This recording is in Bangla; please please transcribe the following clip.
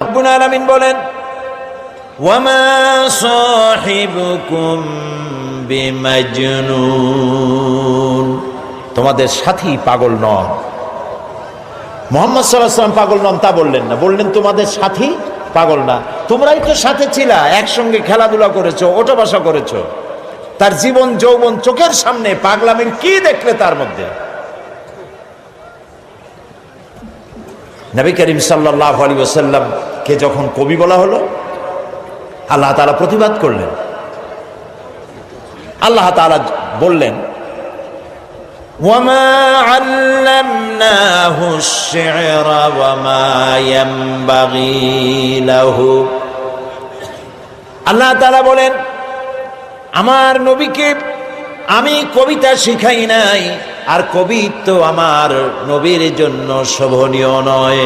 রব্বুল আলামিন বলেন, ওয়ামা সাহিবুকুম বিমাজনুন, তোমাদের সাথী পাগল নন। মুহাম্মদ সাল্লাল্লাহু আলাইহি ওয়াসাল্লাম পাগল নন তা বললেন না, বললেন তোমাদের সাথী পাগল না। তোমরাই তো সাথে ছিলা, একসঙ্গে খেলাধুলা করেছো, ওঠা বসা করেছো। তার জীবন যৌবন চোখের সামনে, পাগলামির কি দেখলে তার মধ্যে? নবী করিম সাল্লাল্লাহু আলাইহি ওয়াসাল্লাম কে যখন কবি বলা হলো, আল্লাহ তাআলা প্রতিবাদ করলেন। আল্লাহ তাআলা বললেন, ওয়ামা আল্লামনাহু আশ-শি'রা ওয়ামা ইয়ানবাগী লাহু। আল্লাহ তাআলা বলেন, আমার নবীকে আমি কবিতা শিখাই নাই, আর কবিত্ব আমার নবীর জন্য শোভনীয় নয়।